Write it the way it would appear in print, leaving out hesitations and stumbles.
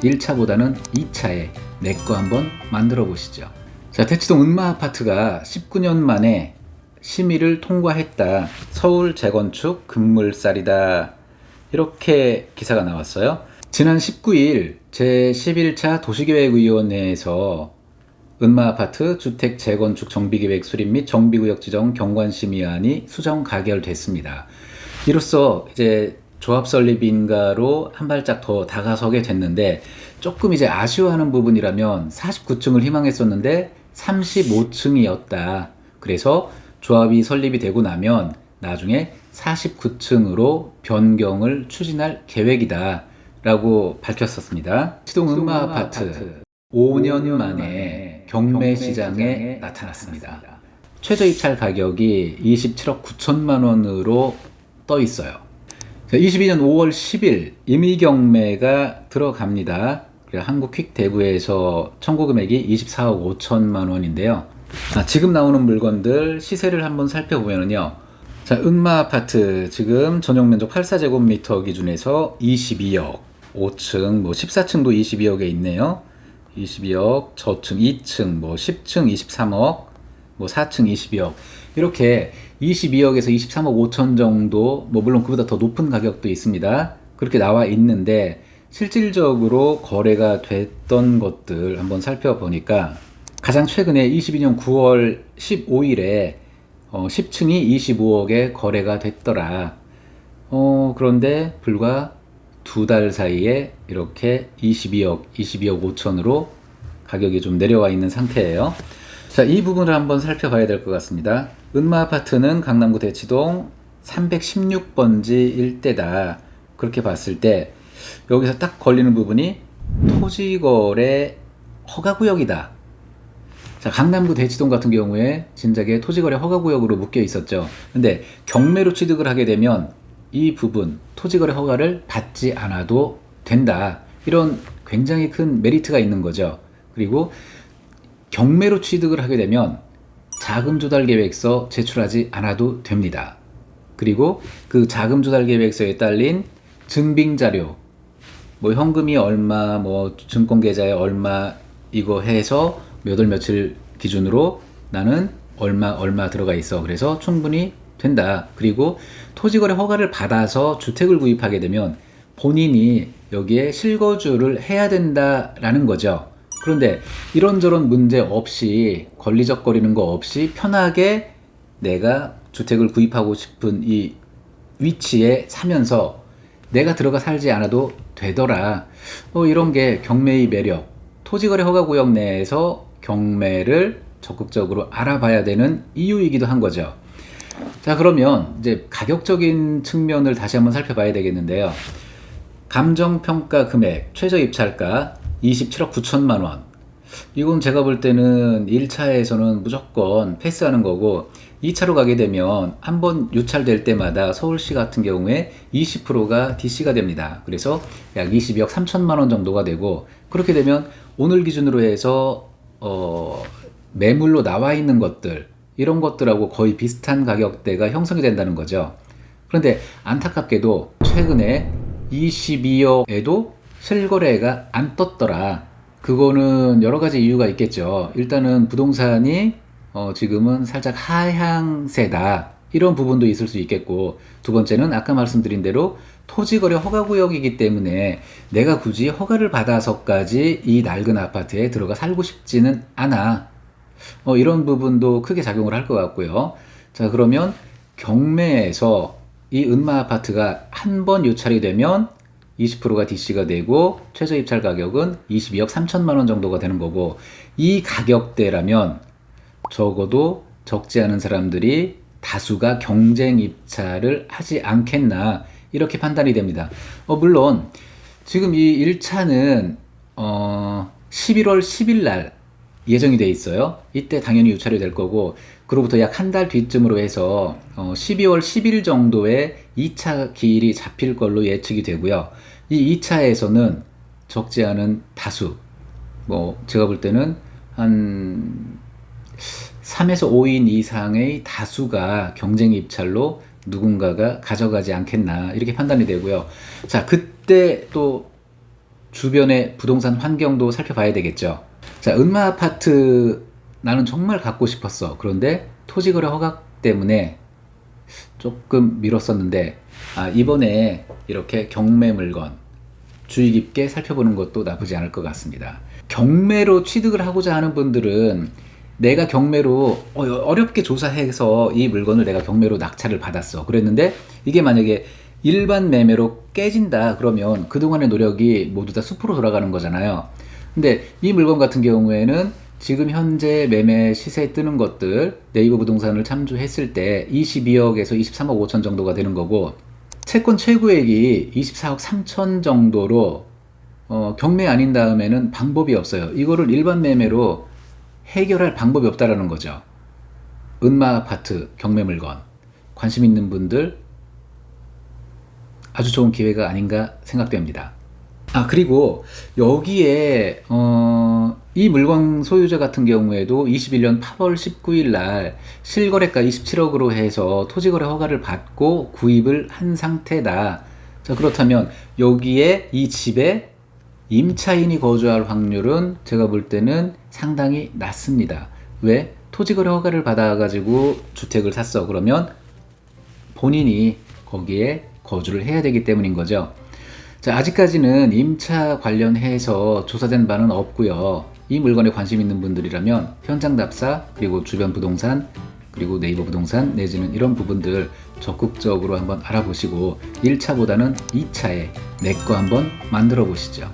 1차보다는 2차에 내 거 한번 만들어 보시죠. 자, 대치동 은마아파트가 19년 만에 심의를 통과했다. 서울 재건축 급물살이다. 이렇게 기사가 나왔어요. 지난 19일 제11차 도시계획위원회에서 은마아파트 주택 재건축 정비계획 수립 및 정비구역 지정 경관심의안이 수정 가결됐습니다. 이로써 이제 조합 설립인가로 한 발짝 더 다가서게 됐는데, 조금 이제 아쉬워하는 부분이라면 49층을 희망했었는데 35층이었다. 그래서 조합이 설립이 되고 나면 나중에 49층으로 변경을 추진할 계획이다 라고 밝혔었습니다. 대치동 은마아파트 5년 만에 경매 시장에 나타났습니다. 최저 입찰 가격이 27억 9천만 원으로 떠 있어요. 22년 5월 10일 임의경매가 들어갑니다. 한국퀵대부에서 청구 금액이 24억 5천만 원인데요. 지금 나오는 물건들 시세를 한번 살펴보면요. 자, 은마아파트 지금 전용 면적 84제곱미터 기준에서 22억, 5층, 14층도 22억에 있네요. 22억, 저층 2층, 10층 23억, 4층 22억. 이렇게 22억에서 23억 5천 정도, 물론 그보다 더 높은 가격도 있습니다. 그렇게 나와 있는데, 실질적으로 거래가 됐던 것들 한번 살펴보니까, 가장 최근에 22년 9월 15일에 10층이 25억에 거래가 됐더라. 그런데 불과 2달 사이에 이렇게 22억 5천으로 가격이 좀 내려와 있는 상태예요. 자, 이 부분을 한번 살펴봐야 될 것 같습니다. 은마아파트는 강남구 대치동 316번지 일대다. 그렇게 봤을 때 여기서 딱 걸리는 부분이 토지거래 허가구역이다. 자, 강남구 대치동 같은 경우에 진작에 토지거래 허가구역으로 묶여 있었죠. 근데 경매로 취득을 하게 되면 이 부분 토지거래 허가를 받지 않아도 된다. 이런 굉장히 큰 메리트가 있는 거죠. 그리고 경매로 취득을 하게 되면 자금조달계획서 제출하지 않아도 됩니다. 그리고 그 자금조달계획서에 딸린 증빙자료, 현금이 얼마, 증권계좌에 얼마, 이거 해서 몇 월 며칠 기준으로 나는 얼마 들어가 있어. 그래서 충분히 된다. 그리고 토지거래 허가를 받아서 주택을 구입하게 되면 본인이 여기에 실거주를 해야 된다라는 거죠. 그런데 이런저런 문제 없이, 걸리적거리는 거 없이 편하게 내가 주택을 구입하고 싶은 이 위치에 사면서 내가 들어가 살지 않아도 되더라. 이런 게 경매의 매력. 토지거래 허가구역 내에서 경매를 적극적으로 알아봐야 되는 이유이기도 한 거죠. 자, 그러면 이제 가격적인 측면을 다시 한번 살펴봐야 되겠는데요. 감정평가 금액, 최저 입찰가 27억 9천만 원. 이건 제가 볼 때는 1차에서는 무조건 패스하는 거고, 2차로 가게 되면 한번 유찰될 때마다 서울시 같은 경우에 20%가 DC가 됩니다. 그래서 약 22억 3천만 원 정도가 되고, 그렇게 되면 오늘 기준으로 해서 매물로 나와 있는 것들, 이런 것들하고 거의 비슷한 가격대가 형성이 된다는 거죠. 그런데 안타깝게도 최근에 22억에도 실거래가 안 떴더라. 그거는 여러 가지 이유가 있겠죠. 일단은 부동산이 지금은 살짝 하향세다. 이런 부분도 있을 수 있겠고, 두 번째는 아까 말씀드린 대로 토지거래 허가구역이기 때문에 내가 굳이 허가를 받아서까지 이 낡은 아파트에 들어가 살고 싶지는 않아. 이런 부분도 크게 작용을 할 것 같고요. 자, 그러면 경매에서 이 은마아파트가 한 번 유찰이 되면 20%가 DC가 되고 최저 입찰 가격은 22억 3천만 원 정도가 되는 거고, 이 가격대라면 적어도 적지 않은 사람들이 다수가 경쟁 입찰을 하지 않겠나, 이렇게 판단이 됩니다. 물론 지금 이 1차는 11월 10일 날 예정이 돼 있어요. 이때 당연히 유찰이 될 거고, 그로부터 약 한 달 뒤쯤으로 해서 12월 10일 정도에 2차 기일이 잡힐 걸로 예측이 되고요. 이 2차에서는 적지 않은 다수, 제가 볼 때는 한 3에서 5인 이상의 다수가 경쟁 입찰로 누군가가 가져가지 않겠나, 이렇게 판단이 되고요. 자, 그때 또 주변의 부동산 환경도 살펴봐야 되겠죠. 자, 은마 아파트 나는 정말 갖고 싶었어. 그런데 토지거래 허가 때문에 조금 미뤘었는데, 이번에 이렇게 경매 물건 주의 깊게 살펴보는 것도 나쁘지 않을 것 같습니다. 경매로 취득을 하고자 하는 분들은 내가 경매로 어렵게 조사해서 이 물건을 내가 경매로 낙찰을 받았어. 그랬는데 이게 만약에 일반 매매로 깨진다 그러면 그동안의 노력이 모두 다 숲으로 돌아가는 거잖아요. 근데 이 물건 같은 경우에는 지금 현재 매매 시세에 뜨는 것들 네이버 부동산을 참조했을 때 22억에서 23억 5천 정도가 되는 거고, 채권 최고액이 24억 3천 정도로 경매 아닌 다음에는 방법이 없어요. 이거를 일반 매매로 해결할 방법이 없다라는 거죠. 은마 아파트 경매 물건 관심 있는 분들 아주 좋은 기회가 아닌가 생각됩니다. 그리고 여기에 이 물건 소유자 같은 경우에도 21년 8월 19일 날 실거래가 27억으로 해서 토지거래 허가를 받고 구입을 한 상태다. 자, 그렇다면 여기에 이 집에 임차인이 거주할 확률은 제가 볼 때는 상당히 낮습니다. 왜? 토지거래 허가를 받아가지고 주택을 샀어. 그러면 본인이 거기에 거주를 해야 되기 때문인 거죠. 자, 아직까지는 임차 관련해서 조사된 바는 없고요. 이 물건에 관심 있는 분들이라면 현장 답사, 그리고 주변 부동산, 그리고 네이버 부동산 내지는 이런 부분들 적극적으로 한번 알아보시고 1차보다는 2차에 내 거 한번 만들어 보시죠.